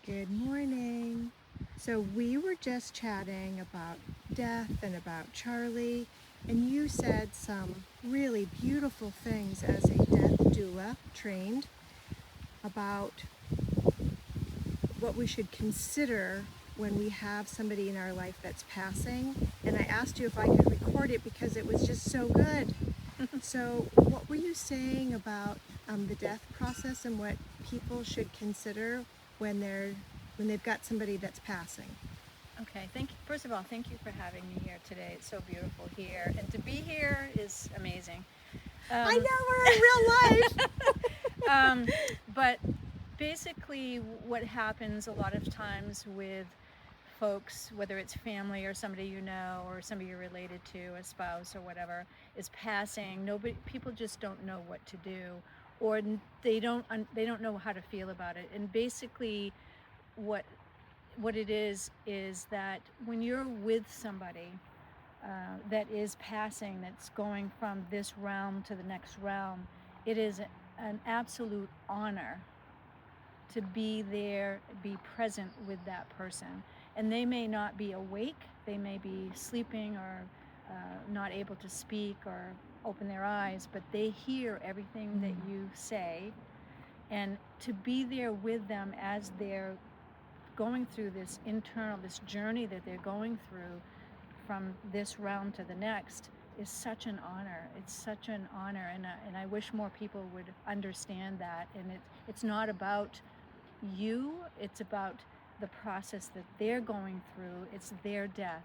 Good morning. So we were just chatting about death and about Charlie, and you said some really beautiful things as a death doula trained about what we should consider when we have somebody in our life that's passing. And I asked you if I could record it because it was just so good. So what were you saying about the death process and what people should consider when they've got somebody that's passing? Okay, thank you. First of all, thank you for having me here today. It's so beautiful here, and to be here is amazing. I Um, know we're in real life. um, but basically, what happens a lot of times with folks, whether it's family or somebody you know or somebody you're related to, a spouse or whatever, is passing. People just don't know what to do, or they don't know how to feel about it. And basically, what what it is that when you're with somebody that is passing, that's going from this realm to the next realm, it is an absolute honor to be there, be present with that person. And they may not be awake, they may be sleeping or not able to speak or open their eyes, but they hear everything that you say. And to be there with them as they're going through this journey that they're going through from this realm to the next is such an honor. It's such an honor, and I wish more people would understand that. And it's not about you, it's about the process that they're going through. It's their death.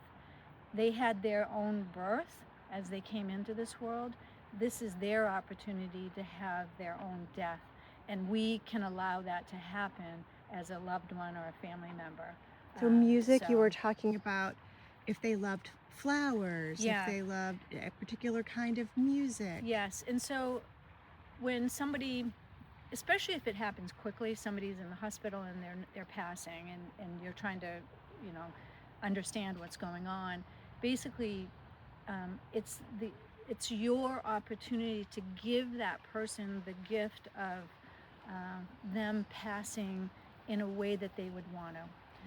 They had their own birth as they came into this world. This is their opportunity to have their own death. And we can allow that to happen as a loved one or a family member. So music, you So, were talking about if they loved flowers, if yeah, they loved a particular kind of music. yes. And so when somebody, especially if it happens quickly, somebody's in the hospital and they're passing, and you're trying to, you know, understand what's going on. Basically, it's your opportunity to give that person the gift of them passing in a way that they would want to.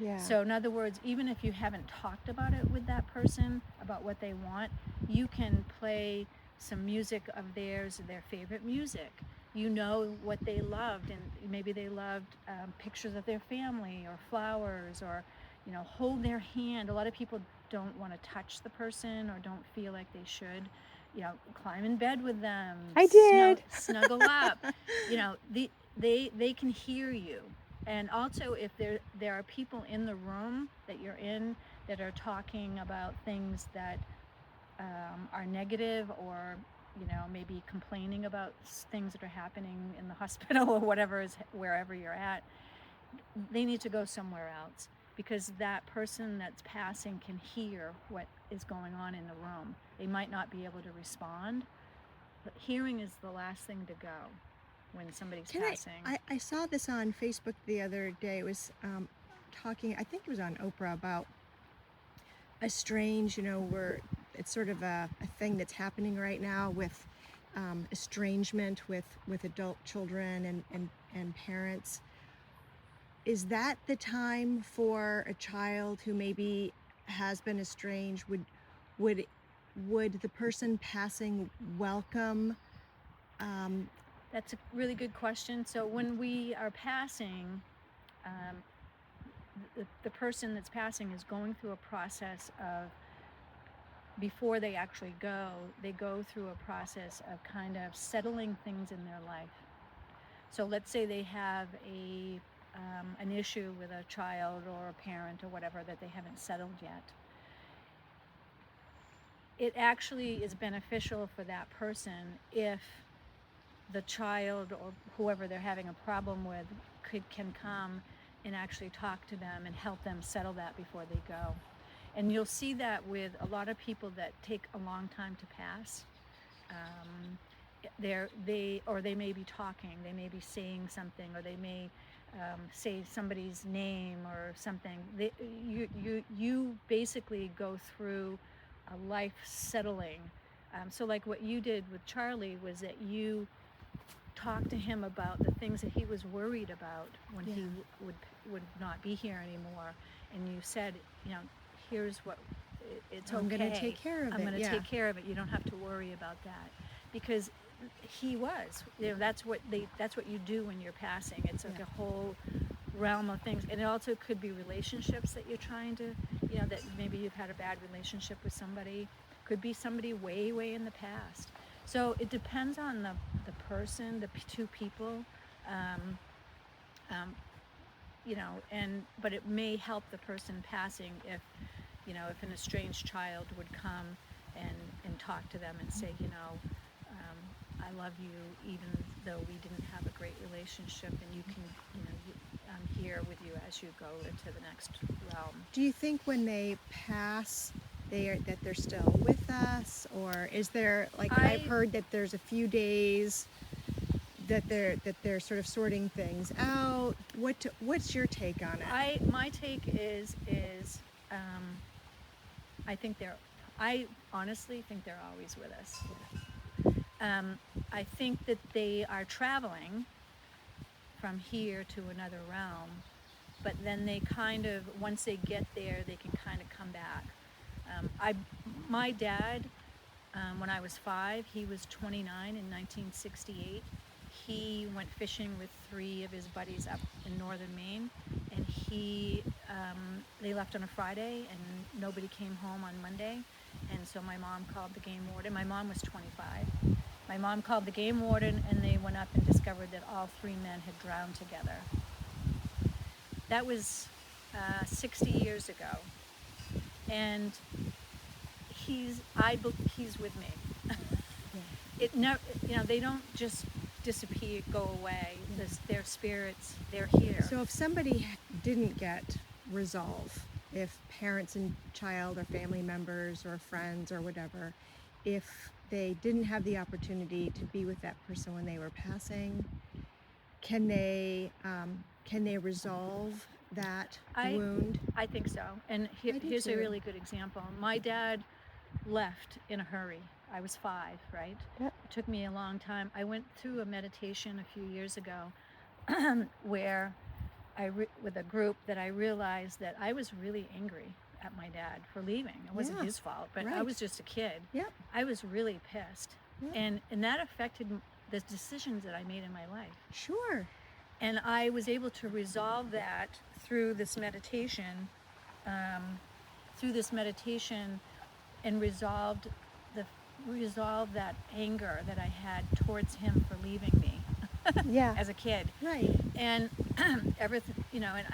Yeah. So, in other words, even if you haven't talked about it with that person, about what they want, you can play some music of theirs, their favorite music. You know what they loved, and maybe they loved pictures of their family or flowers, or, hold their hand. A lot of people don't want to touch the person or don't feel like they should. Climb in bed with them, I did. snuggle up. They can hear you. And also, if there are people in the room that you're in that are talking about things that are negative, or maybe complaining about things that are happening in the hospital or whatever is wherever you're at, they need to go somewhere else, because that person that's passing can hear what is going on in the room. They might not be able to respond, but hearing is the last thing to go when somebody's Can passing. I saw this on Facebook the other day. It was talking, I think it was on Oprah, about estranged, where it's sort of a thing that's happening right now with estrangement with adult children and parents. Is that the time for a child who maybe has been estranged? Would would the person passing welcome? That's a really good question. So when we are passing, um, the person that's passing is going through a process of, before they actually go, they go through a process of kind of settling things in their life. So let's say they have an issue with a child or a parent or whatever that they haven't settled yet. It actually is beneficial for that person if the child or whoever they're having a problem with can come and actually talk to them and help them settle that before they go. And you'll see that with a lot of people that take a long time to pass. They may be talking, they may be saying something, or they may say somebody's name or something. You basically go through a life settling. So like what you did with Charlie was that you talk to him about the things that he was worried about when he Yeah. would not be here anymore, and you said, you know, here's what it's I'm okay. gonna take care of I'm it, going to yeah. take care of it. You don't have to worry about that, because he was. You know, that's what you do when you're passing. It's like Yeah. a whole realm of things, and it also could be relationships that you're trying to, you know, that maybe you've had a bad relationship with somebody. Could be somebody way in the past. So it depends on the person, the two people, um, um, you know, but it may help the person passing if, you know, if an estranged child would come and talk to them and say, you know, I love you even though we didn't have a great relationship, and you can, you know, I'm here with you as you go into the next realm. Do you think when they pass, that they're still with us, or is there, like, I've heard that there's a few days that they're sort of sorting things out. What's your take on it? My take is I think I honestly think they're always with us. I think that they are traveling from here to another realm, but then they kind of, once they get there, they can kind of come back. My dad, when I was 5, he was 29 in 1968. He went fishing with 3 of his buddies up in northern Maine, and they left on a Friday, and nobody came home on Monday. And so my mom called the game warden. My mom was 25. My mom called the game warden, and they went up and discovered that all 3 men had drowned together. That was 60 years ago, and he's with me. It never, you know, they don't just disappear, go away. Their spirits, they're here. So if somebody didn't get resolve, if parents and child or family members or friends or whatever, if they didn't have the opportunity to be with that person when they were passing, can they resolve that wound? I think so. And I do here's a too. really good example. My dad left in a hurry. I was 5, right? Yep. It took me a long time. I went through a meditation a few years ago where with a group, that I realized that I was really angry at my dad for leaving. It wasn't Yeah, his fault, but I right. was just a kid. Yep. I was really pissed. Yep. And that affected the decisions that I made in my life. Sure. And I was able to resolve that through this meditation, and resolve that anger that I had towards him for leaving me Yeah. as a kid. Right. And everything, you know, and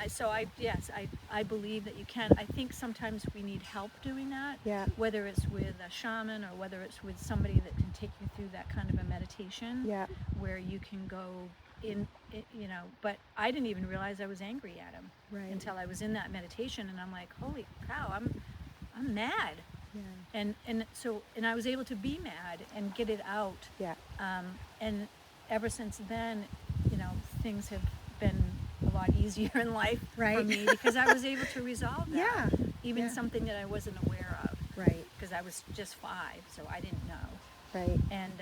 I believe that you can. I think sometimes we need help doing that. Yeah. Whether it's with a shaman or whether it's with somebody that can take you through that kind of a meditation. Yeah. Where you can go in, you know, but I didn't even realize I was angry at him. Right. Until I was in that meditation, and I'm like, holy cow, I'm mad. Yeah. And I was able to be mad and get it out. Yeah. And ever since then, you know, things have been a lot easier in life for me, because I was able to resolve that. Yeah. Even something that I wasn't aware of. Right. Because I was just 5, so I didn't know. Right. And,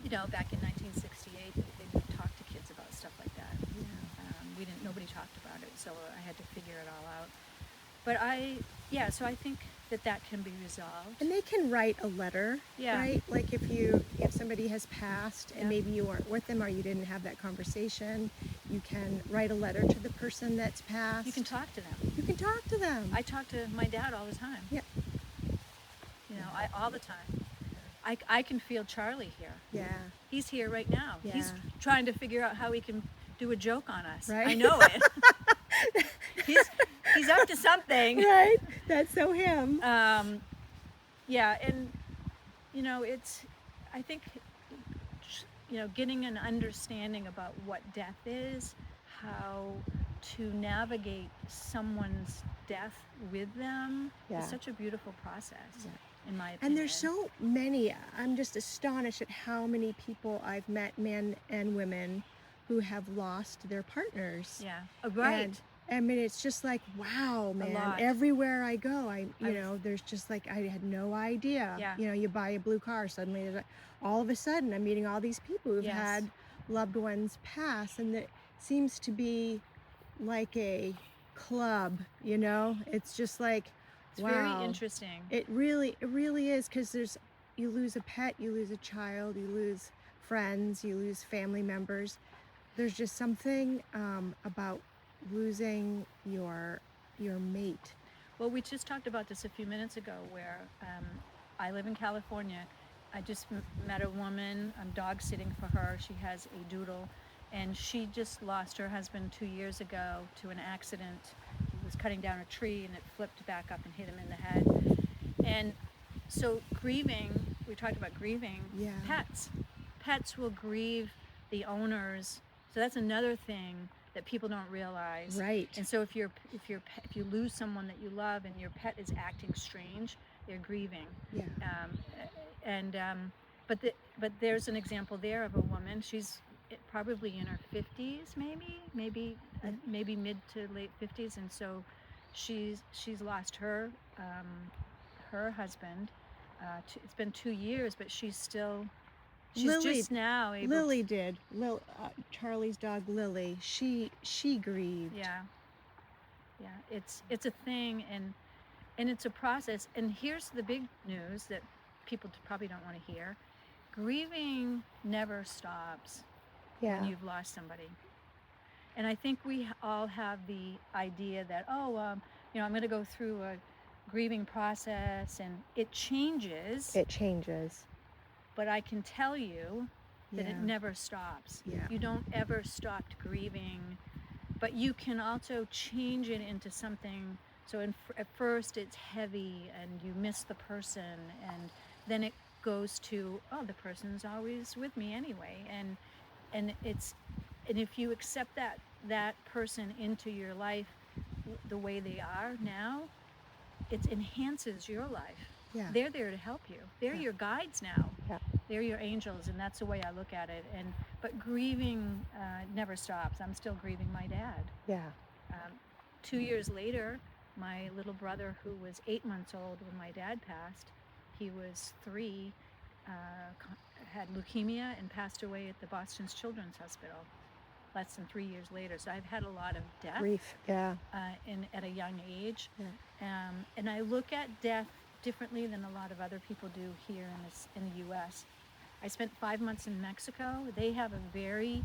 you know, back in 1968, they didn't talk to kids about stuff like that. Yeah. Nobody talked about it, so I had to figure it all out. But so I think that can be resolved. And they can write a letter, Yeah. right? Like if somebody has passed and maybe you weren't with them or you didn't have that conversation, you can write a letter to the person that's passed. You can talk to them. You can talk to them. I talk to my dad all the time. Yeah. You know, all the time. I can feel Charlie here. Yeah. He's here right now. Yeah. He's trying to figure out how he can do a joke on us. Right. I know it. He's up to something. Right. That's so him. Yeah, and you know, I think, you know, getting an understanding about what death is, how to navigate someone's death with them, is such a beautiful process, in my opinion. And there's so many. I'm just astonished at how many people I've met, men and women, who have lost their partners. Yeah, right. I mean, it's just like, wow, man. lot. Everywhere I go, I've- there's just like, I had no idea. Yeah. You buy a blue car, suddenly, all of a sudden, I'm meeting all these people who've Yes. had loved ones pass, and it seems to be like a club, It's just like, It's wow. very interesting. It really is, because you lose a pet, you lose a child, you lose friends, you lose family members. There's just something about losing your mate. Well, we just talked about this a few minutes ago where I live in California. I just met a woman. I'm dog sitting for her. She has a doodle, and she just lost her husband 2 years ago to an accident. He was cutting down a tree, and it flipped back up and hit him in the head. And so grieving, we talked about grieving. Yeah. Pets will grieve the owners. So that's another thing that people don't realize. Right. And so if you lose someone that you love and your pet is acting strange, they're grieving. Yeah. But there's an example there of a woman. She's probably in her 50s, maybe mid to late 50s, and so she's lost her husband. It's been 2 years, but she's Lily, just now able. Lily did. Charlie's dog Lily. She grieved. Yeah. It's a thing, and it's a process. And here's the big news that people probably don't want to hear: grieving never stops when you've lost somebody. And I think we all have the idea that I'm going to go through a grieving process, and it changes. It changes. But I can tell you that it Yeah. never stops. Yeah. You don't ever stop grieving, but you can also change it into something. So at first it's heavy and you miss the person, and then it goes to, the person's always with me anyway. And if you accept that person into your life the way they are now, it enhances your life. Yeah. They're there to help you. They're your guides now. Yeah. They're your angels, and that's the way I look at it. But grieving never stops. I'm still grieving my dad. Yeah. 2 years later, my little brother, who was 8 months old when my dad passed, he was 3, had leukemia and passed away at the Boston Children's Hospital less than 3 years later. So I've had a lot of death. Grief. Yeah. At a young age. Yeah. And I look at death differently than a lot of other people do here in the U.S. I spent 5 months in Mexico. They have a very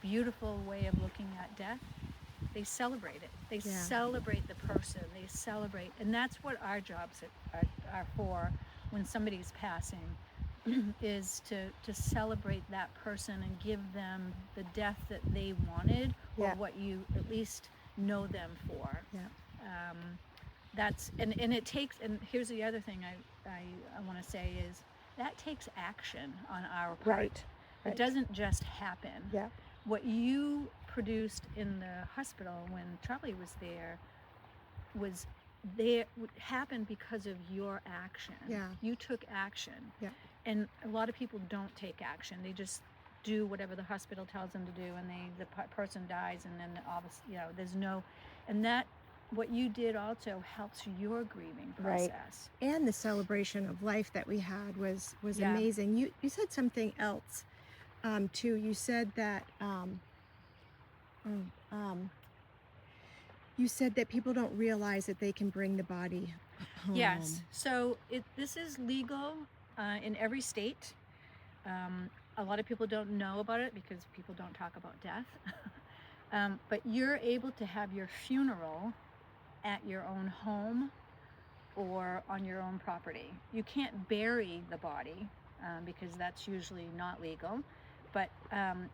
beautiful way of looking at death. They celebrate it. They celebrate the person. They celebrate, and that's what our jobs are for when somebody's passing, is to celebrate that person and give them the death that they wanted, or what you at least know them for. Yeah. And it takes, and here's the other thing I want to say is that takes action on our part. Right. It doesn't just happen. Yeah. What you produced in the hospital when Charlie was there happened because of your action. Yeah. You took action. Yeah. And a lot of people don't take action. They just do whatever the hospital tells them to do, and the person dies, and then obviously, there's no, and that. What you did also helps your grieving process. Right. And the celebration of life that we had was Yeah. amazing. You said something else too. You said that you said that people don't realize that they can bring the body home. Yes. So this is legal in every state. A lot of people don't know about it because people don't talk about death. But you're able to have your funeral at your own home or on your own property. You can't bury the body because that's usually not legal. But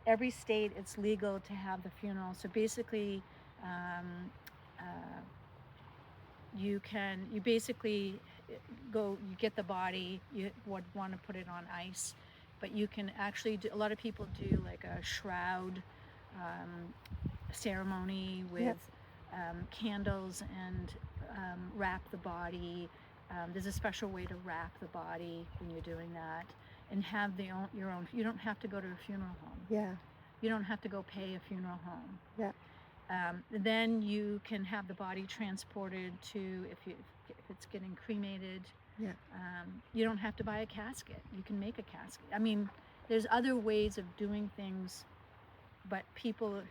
every state, it's legal to have the funeral. So basically, you basically go, you get the body, you would want to put it on ice, but you can actually do, a lot of people do like a shroud ceremony with candles and wrap the body. There's a special way to wrap the body when you're doing that, and have your own. You don't have to go to a funeral home. Yeah. You don't have to go pay a funeral home. Yeah. Then you can have the body transported to, if it's getting cremated, Yeah. you don't have to buy a casket. You can make a casket. I mean, there's other ways of doing things, but people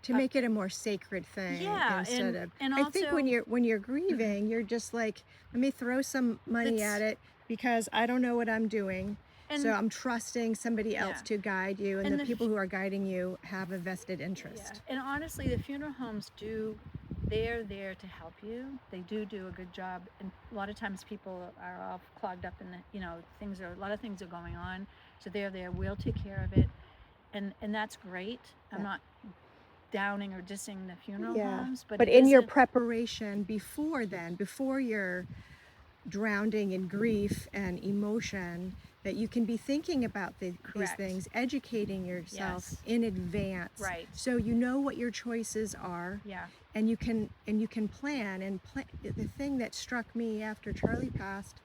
To make it a more sacred thing yeah, instead of. and I think when also you're grieving, you're just like, let me throw some money It's- at it because I don't know what I'm doing. So and I'm trusting somebody else Yeah. to guide you, and And the the people who are guiding you have a vested interest. yeah, and honestly, the funeral homes they're there to help you. They do a good job, and a lot of times people are all clogged up in a lot of things are going on, so they're there. We'll take care of it, and that's great. I'm Yeah. not downing or dissing the funeral Yeah. homes, but But it in your isn't- preparation before then, before you're drowning in grief and emotion, that you can be thinking about these Correct. things, educating yourself Yes. in advance, Right. so you know what your choices are, Yeah. and you can plan and plan. The thing that struck me after Charlie passed,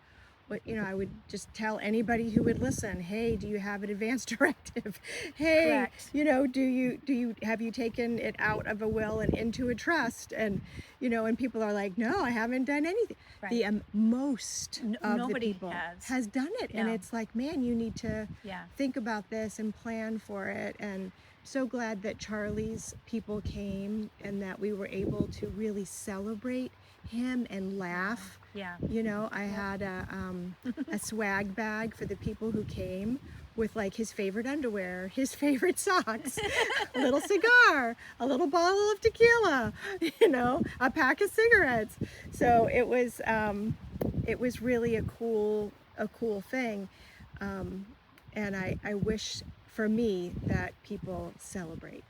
what I would just tell anybody who would listen, hey, do you have an advance directive? Hey, Correct. do you have you taken it out of a will and into a trust? And and people are like, no, I haven't done anything. Right. The most of the Nobody people has. done it, and No. it's like, man, you need to Yeah. think about this and plan for it. And so glad that Charlie's people came and that we were able to really celebrate him and laugh. Yeah. I had a swag bag for the people who came with like his favorite underwear, his favorite socks, a little cigar, a little bottle of tequila, a pack of cigarettes. So it was really a cool thing. And I wish for me that people celebrate,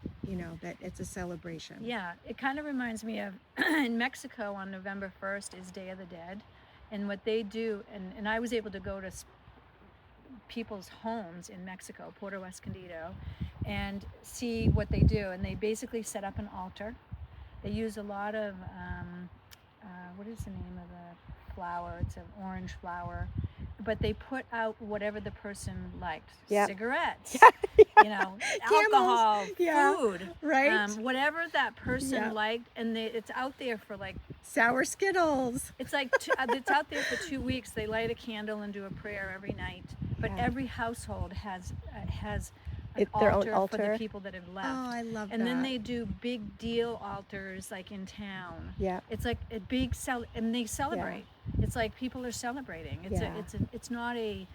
that it's a celebration. Yeah, it kind of reminds me of in Mexico on November 1st is Day of the Dead. And what they do, and I was able to go to people's homes in Mexico, Puerto Escondido, and see what they do. And they basically set up an altar. They use a lot of, what is the name of the flower? It's an orange flower. But they put out whatever the person liked. Yep. Cigarettes, Camels, alcohol, yeah, food, right? whatever that person Yeah. liked, and it's out there for like Sour Skittles. it's like it's out there for 2 weeks. They light a candle and do a prayer every night. But Yeah. every household has an Their own altar for altar? the people that have left. Oh, I love And that. then they do big deal altars like in town. Yeah. It's like a big and they celebrate. It's like people are celebrating. Yeah. It's not a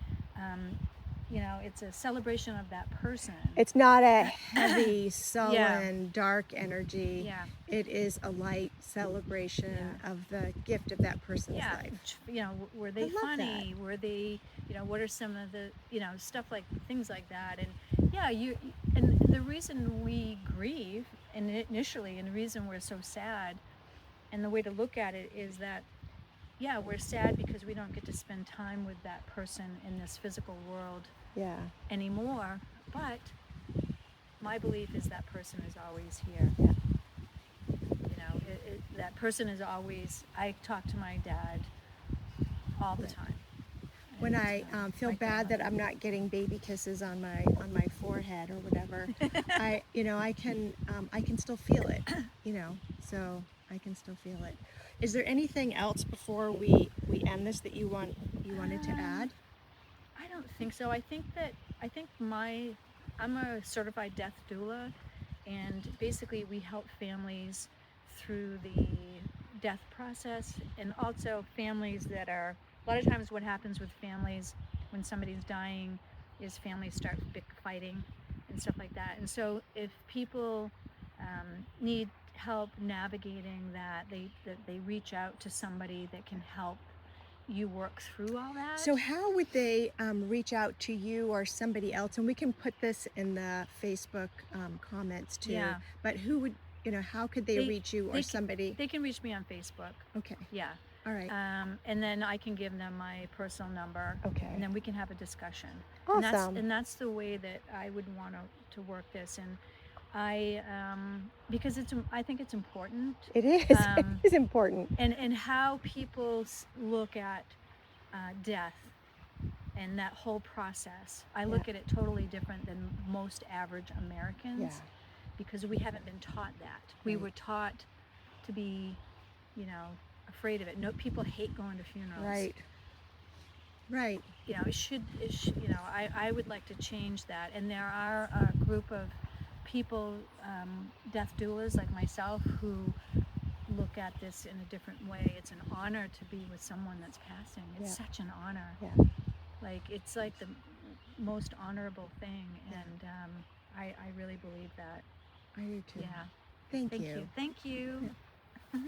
it's a celebration of that person. It's not a heavy, sullen, dark energy. Yeah. It is a light celebration of the gift of that person's Yeah, life. were they I love funny? Were they, what are some of the, stuff like things like that? And yeah, and the reason we grieve initially, and the reason we're so sad, and the way to look at it is that, yeah, we're sad because we don't get to spend time with that person in this physical world Yeah. anymore. But my belief is that person is always here. Yeah. That person is always. I talk to my dad all the time. When And, I feel my bad grandmother. that I'm not getting baby kisses on my forehead or whatever, I can still feel it, so I can still feel it. Is there anything else before we end this that you wanted to add? I don't think so. I think I'm a certified death doula, and basically we help families through the death process, and also families that are, a lot of times what happens with families when somebody's dying is families start fighting and stuff like that. And so if people need help navigating that, they reach out to somebody that can help you work through all that. So how would they reach out to you or somebody else? And we can put this in the Facebook comments too. Yeah. But who would, how could they reach you or they somebody? They can reach me on Facebook. Okay. Yeah. All right. And then I can give them my personal number. Okay. And then we can have a discussion. Awesome. And that's the way that I would want to work this. And I because I think it's important. It is. It is important. And how people look at death and that whole process. I look at it totally different than most average Americans. because we haven't been taught that. We Right. were taught to be, afraid of it. No, people hate going to funerals. Right. Right. I would like to change that. And there are a group of people, death doulas like myself, who look at this in a different way. It's an honor to be with someone that's passing. It's Yeah. such an honor. Yeah. Like, it's like the most honorable thing. Yeah. And I really believe that. I do too. Yeah. Thank Thank you. you. Thank you. Yeah.